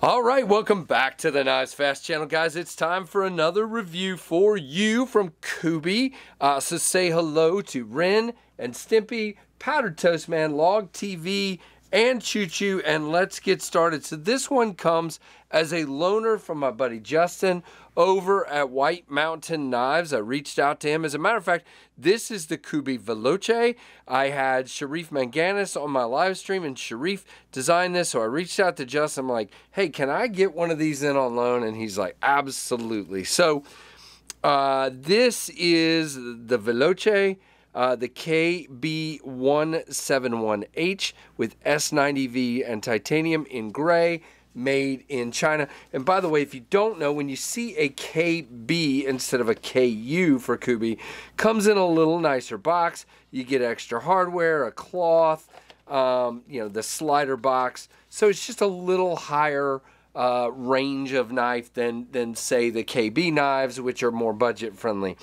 All right, welcome back to the KnivesFAST channel, guys. It's time for another review for you from Kubey. So say hello to Ren and Stimpy, Powdered Toast Man, Log TV, and Choo Choo, and let's get started. So this one comes as a loaner from my buddy Justin over at White Mountain Knives. I reached out to him. As a matter of fact, this is the Kubey Veloce. I had Sharif Manganis on my live stream, and Sharif designed this, so I reached out to Justin. I'm like, hey, can I get one of these in on loan? And he's like, absolutely. So this is the Veloce. The KB171H with S90V and titanium in gray, made in China. And by the way, if you don't know, when you see a KB instead of a KU for Kubey, comes in a little nicer box. You get extra hardware, a cloth, you know, the slider box. So it's just a little higher range of knife than say the KB knives, which are more budget friendly.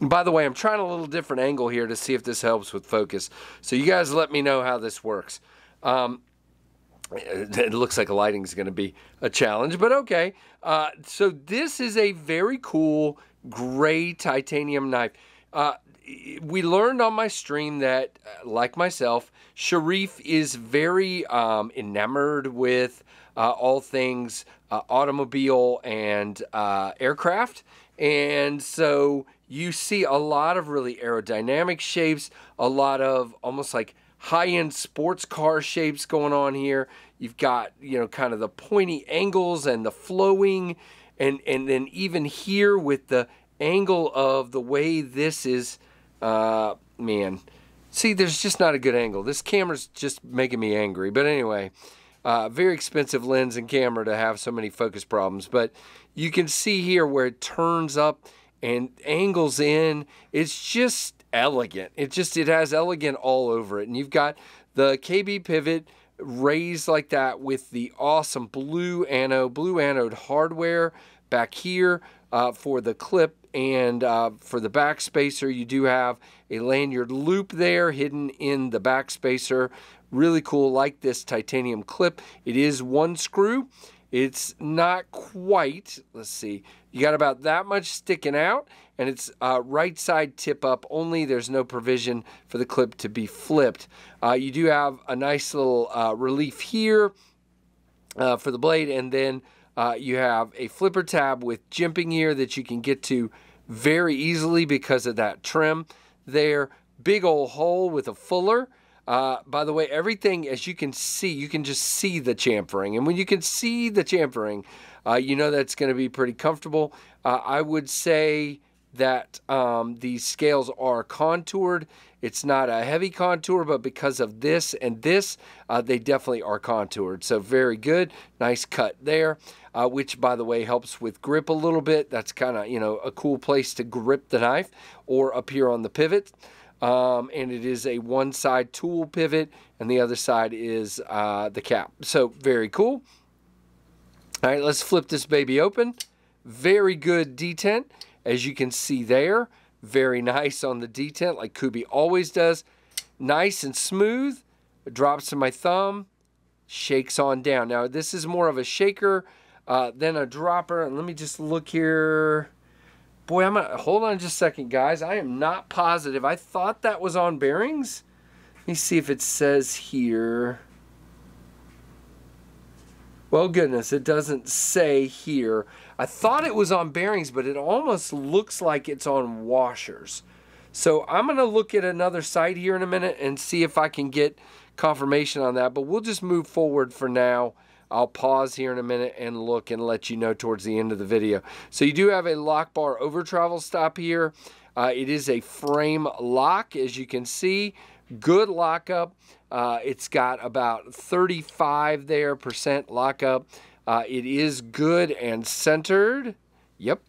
By the way, I'm trying a little different angle here to see if this helps with focus. So you guys let me know how this works. It looks like lighting is going to be a challenge, but okay. So this is a very cool gray titanium knife. We learned on my stream that, like myself, Sharif is very enamored with all things automobile and aircraft. And so you see a lot of really aerodynamic shapes, a lot of almost like high-end sports car shapes going on here. You've got, you know, kind of the pointy angles and the flowing, and then even here with the angle of the way this is, man. See, there's just not a good angle. This camera's just making me angry. But anyway, very expensive lens and camera to have so many focus problems. But you can see here where it turns up and angles in. It's just elegant. It has elegant all over it. And you've got the KB pivot raised like that with the awesome blue anode hardware back here for the clip, and for the back spacer you do have a lanyard loop there hidden in the back spacer. Really cool, like this titanium clip. It is one screw. It's not quite, let's see, you got about that much sticking out, and it's right side tip up only. There's no provision for the clip to be flipped. You do have a nice little relief here for the blade, and then you have a flipper tab with jimping here that you can get to very easily because of that trim there. Big old hole with a fuller. By the way, everything, as you can see, you can just see the chamfering. And when you can see the chamfering, you know that's going to be pretty comfortable. I would say that these scales are contoured. It's not a heavy contour, but because of this and this, they definitely are contoured. So very good. Nice cut there, which, by the way, helps with grip a little bit. That's kind of, you know, a cool place to grip the knife, or up here on the pivot. And it is a one-side tool pivot, and the other side is the cap. So very cool. All right, let's flip this baby open. Very good detent, as you can see there. Very nice on the detent, like Kubey always does. Nice and smooth. It drops to my thumb, shakes on down. Now, this is more of a shaker than a dropper. And let me just look here. Boy, hold on just a second, guys. I am not positive. I thought that was on bearings. Let me see if it says here. Well, goodness, it doesn't say here. I thought it was on bearings, but it almost looks like it's on washers. So I'm going to look at another site here in a minute and see if I can get confirmation on that. But we'll just move forward for now. I'll pause here in a minute and look and let you know towards the end of the video. So you do have a lock bar over travel stop here. It is a frame lock, as you can see. Good lockup. It's got about 35% there lockup. It is good and centered. Yep.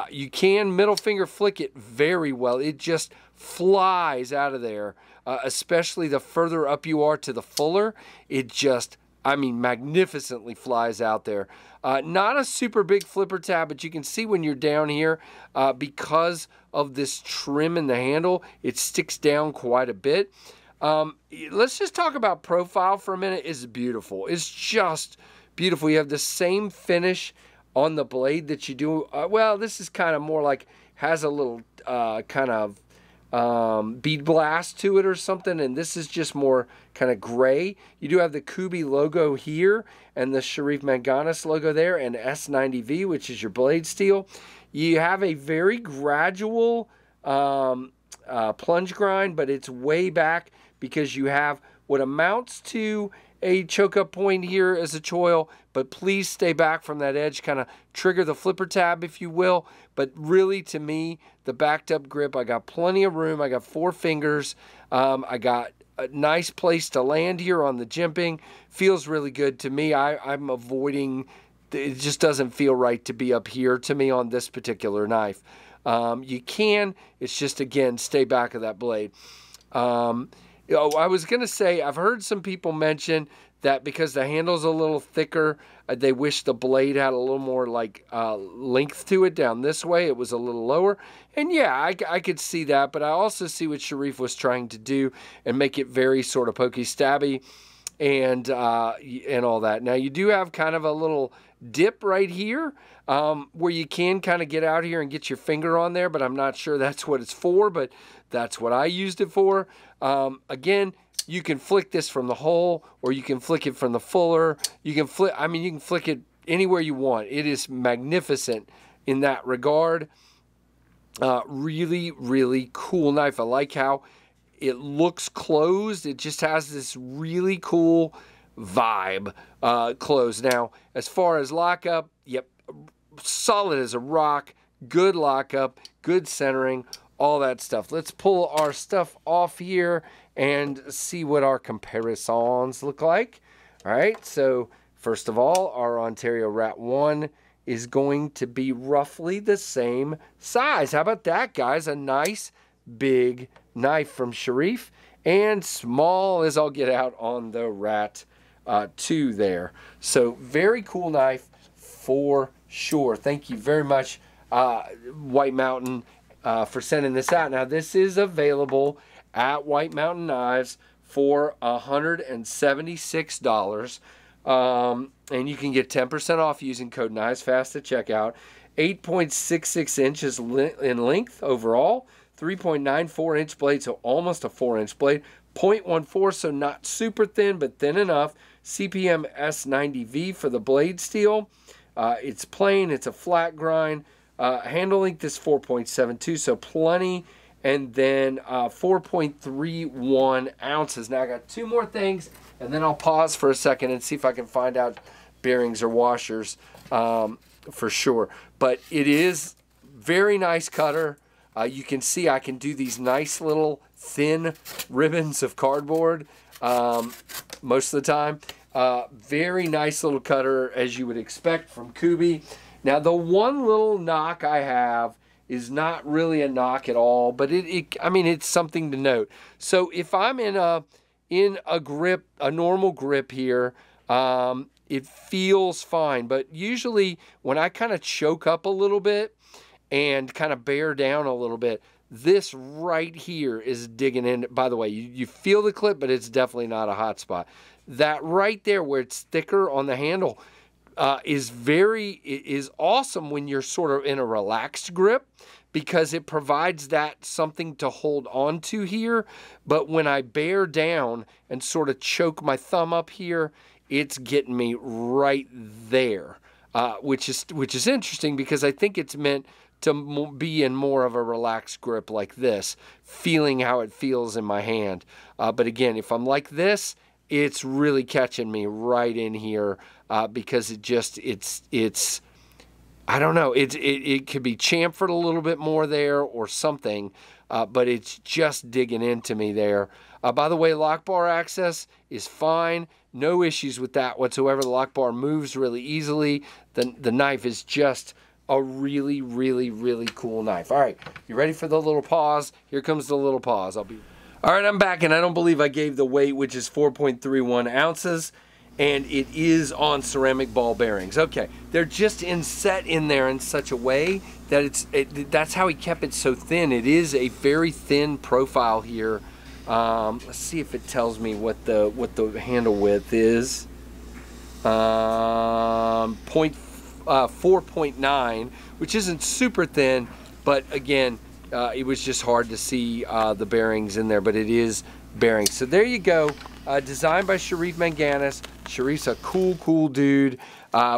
You can middle finger flick it very well. It just flies out of there, especially the further up you are to the fuller. It just, I mean, magnificently flies out there. Not a super big flipper tab, but you can see when you're down here, because of this trim in the handle, it sticks down quite a bit. Let's just talk about profile for a minute. It's beautiful. It's just beautiful. You have the same finish on the blade that you do. Well, this is kind of more like, has a little kind of bead blast to it or something, and this is just more kind of gray. You do have the Kubey logo here and the Sharif Manganis logo there, and S90V, which is your blade steel. You have a very gradual plunge grind, but it's way back because you have what amounts to a choke up point here as a choil, but please stay back from that edge, kind of trigger the flipper tab if you will. But really, to me, the backed up grip, I got plenty of room. I got 4 fingers. I got a nice place to land here on the jimping. Feels really good to me. I'm avoiding, it just doesn't feel right to be up here to me on this particular knife. You can, it's just, again, stay back of that blade. I was going to say, I've heard some people mention that because the handle's a little thicker, they wish the blade had a little more like length to it down this way. It was a little lower. And yeah, I could see that, but I also see what Sharif was trying to do and make it very sort of pokey stabby and all that. Now you do have kind of a little dip right here where you can kind of get out here and get your finger on there, but I'm not sure that's what it's for, but that's what I used it for. Again, you can flick this from the hole, or you can flick it from the fuller. You can flick, I mean, you can flick it anywhere you want. It is magnificent in that regard. Really, really cool knife. I like how it looks closed. It just has this really cool vibe closed. Now, as far as lockup, yep, solid as a rock, good lockup, good centering, all that stuff. Let's pull our stuff off here and see what our comparisons look like. All right, so first of all, our Ontario Rat 1 is going to be roughly the same size. How about that, guys? A nice big knife from Sharif, and small as I'll get out on the Rat 2 there. So very cool knife for sure. Thank you very much, White Mountain, for sending this out. Now, this is available at White Mountain Knives for $176. And you can get 10% off using code KnivesFAST at checkout. 8.66 inches in length overall. 3.94 inch blade, so almost a 4-inch blade. 0.14, so not super thin, but thin enough. CPM S90V for the blade steel. It's plain, it's a flat grind. Handle length is 4.72, so plenty. And then 4.31 ounces. Now I got 2 more things, and then I'll pause for a second and see if I can find out bearings or washers for sure. But it is very nice cutter. You can see I can do these nice little thin ribbons of cardboard most of the time. Very nice little cutter, as you would expect from Kubey. Now, the one little knock I have is not really a knock at all, but I mean, it's something to note. So if I'm in a grip, a normal grip here, it feels fine. But usually when I kind of choke up a little bit and kind of bear down a little bit, this right here is digging in. By the way, you feel the clip, but it's definitely not a hot spot. That right there where it's thicker on the handle is awesome when you're sort of in a relaxed grip, because it provides that something to hold on to here. But when I bear down and sort of choke my thumb up here, it's getting me right there, which is interesting, because I think it's meant to be in more of a relaxed grip like this, feeling how it feels in my hand. But again, if I'm like this, it's really catching me right in here, because it's I don't know, it could be chamfered a little bit more there or something, but it's just digging into me there. By the way, lock bar access is fine. No issues with that whatsoever. The lock bar moves really easily. The knife is just a really, really, really cool knife. All right, you ready for the little pause? Here comes the little pause. All right, I'm back, and I don't believe I gave the weight, which is 4.31 ounces, and it is on ceramic ball bearings. Okay, they're just set in there in such a way that that's how he kept it so thin. It is a very thin profile here. Let's see if it tells me what the handle width is. 4.9, which isn't super thin, but again, it was just hard to see the bearings in there, but it is bearings. So there you go. Designed by Sharif Manganis. Sharif's a cool dude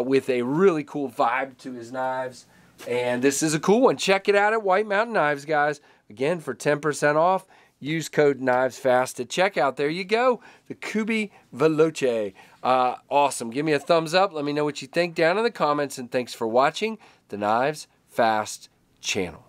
with a really cool vibe to his knives. And this is a cool one. Check it out at White Mountain Knives, guys. Again, for 10% off, use code KnivesFAST at checkout. There you go. The Kubey Veloce. Awesome. Give me a thumbs up. Let me know what you think down in the comments. And thanks for watching the KnivesFAST channel.